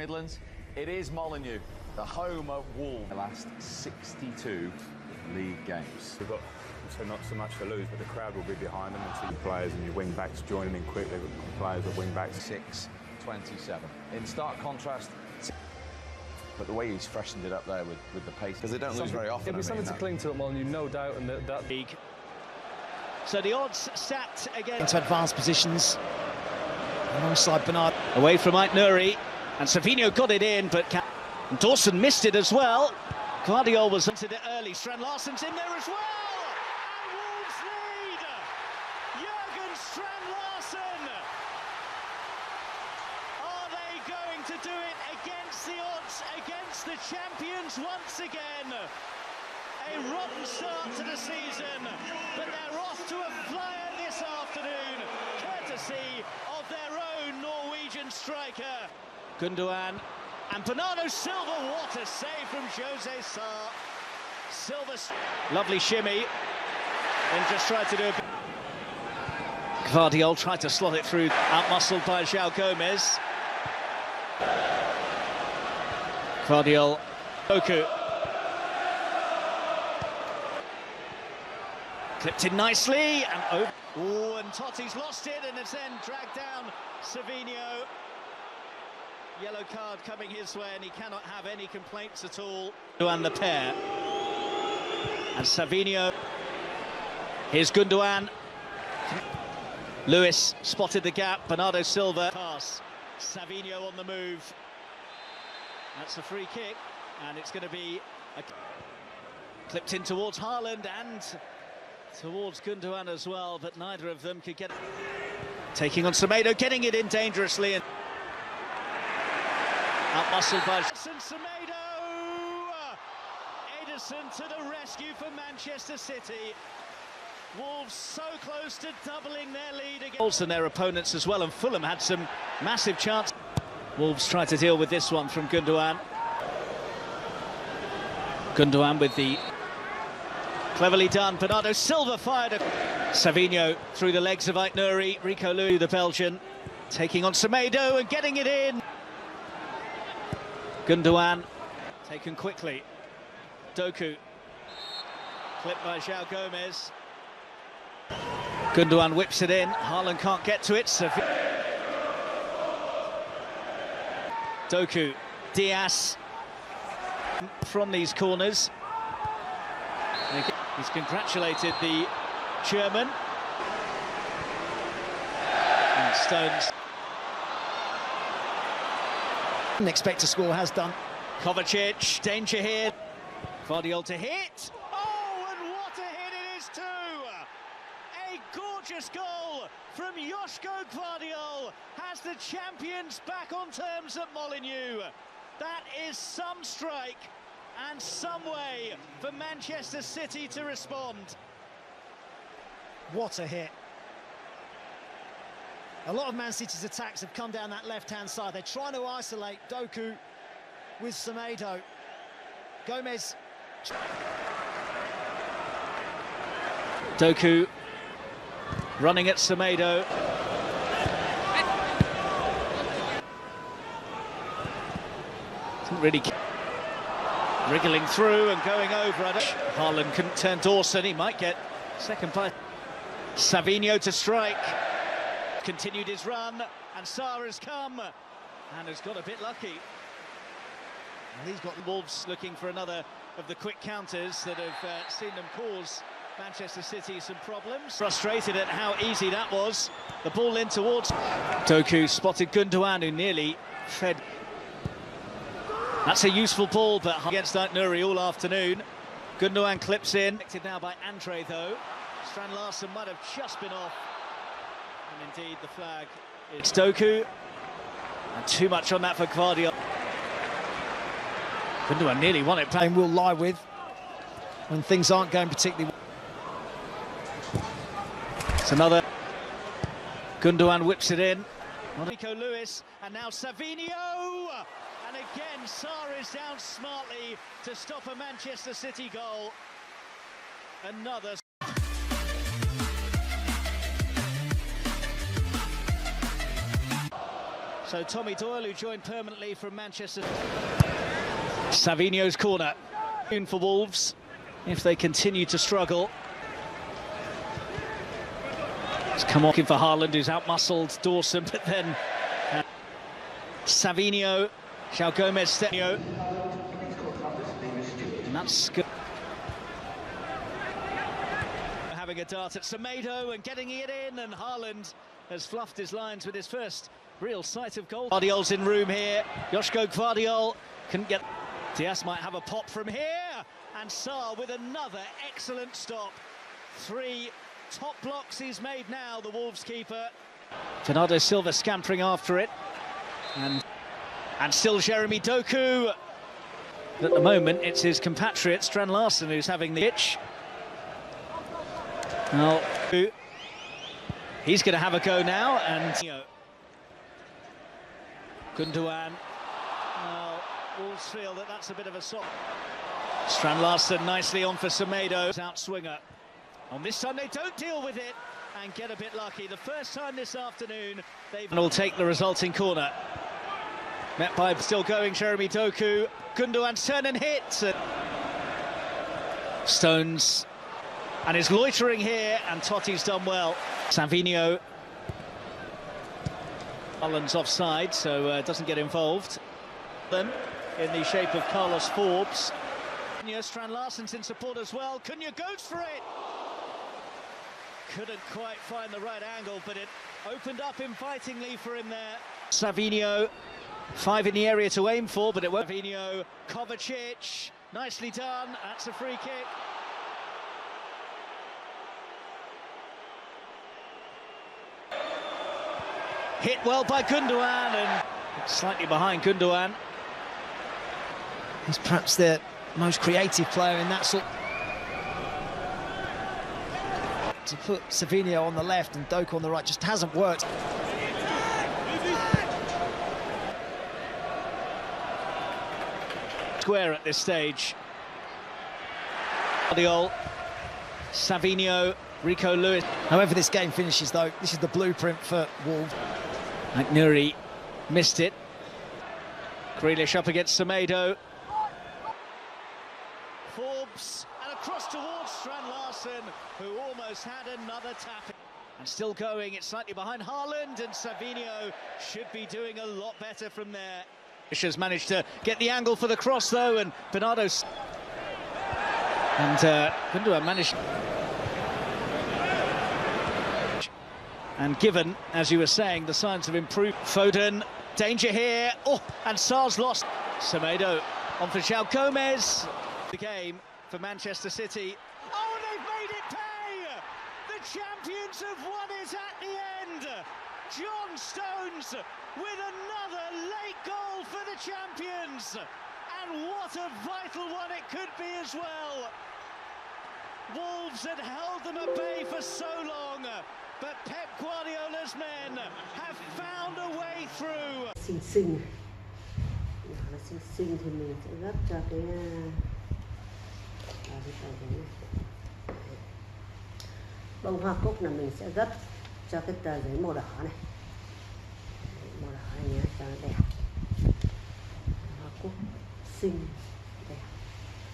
Midlands, it is Molineux, the home of Wolves. The last 62 league games. We've got not so much to lose, but the crowd will be behind them, and see players and your wing backs joining in quickly with players at wing backs. 6-27. In stark contrast, but the way he's freshened it up there with the pace, because they don't lose very often. It'll be something to cling to at Molineux, no doubt, and that league. So the odds stacked again into advanced positions alongside Bernard. Away from Nuri, and Savinho got it in, but Dawson missed it as well. Guardiola was into it early. Strand Larsen's in there as well. And Wolves lead. Jurgen Strand Larsen. Are they going to do it against the odds, against the champions once again? A rotten start to the season, but they're off to a flyer this afternoon, courtesy of their own Norwegian striker. Gundogan and Bernardo Silva. What a save from Jose Sarr. Silva, lovely shimmy, and just tried to do a bit. Guardiola tried to slot it through, outmuscled by João Gomez. Guardiola, Doku. Clipped in nicely, and over. Oh, and Totti's lost it, and it's then dragged down Savinho. Yellow card coming his way, and he cannot have any complaints at all. And the pair. And Savinho. Here's Gundogan. Lewis spotted the gap. Bernardo Silva. Pass. Savinho on the move. That's a free kick, and it's going to be clipped in towards Haaland and towards Gundogan as well, but neither of them could get it. Taking on Semedo, getting it in dangerously, and outmuscled by Semedo. Edison to the rescue for Manchester City. Wolves so close to doubling their lead against their opponents as well, and Fulham had some massive chance. Wolves try to deal with this one from Gundogan. Gundogan with the cleverly done. Bernardo Silva fired a Savinho through the legs of Nuri. Rico Lou, the Belgian, taking on Semedo and getting it in. Gundogan taken quickly. Doku clipped by João Gomez. Gundogan whips it in. Haaland can't get to it. Doku, Diaz from these corners. He's congratulated the German. And Stones. Didn't expect to score, has done. Kovacic, danger here. Guardiola to hit. Oh, and what a hit it is too! A gorgeous goal from Joško Guardiola has the champions back on terms at Molineux. That is some strike and some way for Manchester City to respond. What a hit. A lot of Man City's attacks have come down that left-hand side. They're trying to isolate Doku with Semedo. Gomez. Doku running at Semedo. Didn't really wriggling through and going over. Haaland couldn't turn Dawson. He might get second by Savinho to strike. Continued his run, and Sarr has come and has got a bit lucky. And he's got Wolves looking for another of the quick counters that have seen them cause Manchester City some problems. Frustrated at how easy that was. The ball in towards Doku, spotted Gundogan, who nearly fed. That's a useful ball, but against Nuri all afternoon. Gundogan clips in. Now by Andre, though. Strand Larsen might have just been off. And indeed, the flag is Doku. And too much on that for Guardiola. Gundogan nearly won it. And will lie with when things aren't going particularly well. It's another. Gundogan whips it in. Rico Lewis, and now Savinho. And again, Sarr is down smartly to stop a Manchester City goal. Another. So Tommy Doyle, who joined permanently from Manchester. Savinho's corner in for Wolves if they continue to struggle. It's come on for Haaland, who's out-muscled Dawson, but then Savinho, João Gomez, and that's good. Having a dart at Semedo and getting it in, and Haaland has fluffed his lines with his first real sight of goal. Gvardiol's in room here. Joško Gvardiol couldn't get. Diaz might have a pop from here, and Sarr with another excellent stop. 3 top blocks he's made now, the Wolves keeper. Bernardo Silva scampering after it, and still Jeremy Doku. At the moment, it's his compatriot Strand Larsen who's having the itch. Now, he's going to have a go now, and Gundogan. Well, Wolves feel that that's a bit of a soft. Strand Larsen nicely on for Semedo. Out swinger. On this time, they don't deal with it and get a bit lucky. The first time this afternoon, they'll take the resulting corner. Met by still going Jeremy Doku. Gundogan's turn and hit. Stones. And is loitering here, and Totti's done well. Savinho. Haaland's offside, so doesn't get involved. Then, in the shape of Carlos Forbes. Strand Larsen's in support as well. Cunha goes for it. Couldn't quite find the right angle, but it opened up invitingly for him there. Savinho, 5 in the area to aim for, but it won't. Savinho, Kovacic, nicely done. That's a free kick. Hit well by Gundogan, and slightly behind Gundogan. He's perhaps the most creative player in that sort. To put Savinho on the left and Doku on the right just hasn't worked. Square at this stage. Gvardiol, Savinho, Rico Lewis. However this game finishes, though, this is the blueprint for Wolves. McNuri missed it. Grealish up against Semedo. Forbes, and across towards Strand Larsen, who almost had another tap. And still going, it's slightly behind Haaland, and Savinho should be doing a lot better from there. Has managed to get the angle for the cross, though, and Bernardo. And Gundogan managed. And given, as you were saying, the signs of improved. Foden, danger here. Oh, and Sarr's lost. Semedo on for João Gomez. The game for Manchester City. Oh, they've made it pay! The champions have won it at the end. John Stones with another late goal for the champions. And what a vital one it could be as well. Wolves had held them at bay for so long. But Pep Guardiola's men have found a way through. Xinh nó xinh thì mình sẽ gấp cho cái tờ giấy này. Bông hoa cúc là mình sẽ gấp cho cái tờ giấy màu đỏ này. Màu đỏ này nhé, cho nó đẹp. Hoa cúc xinh.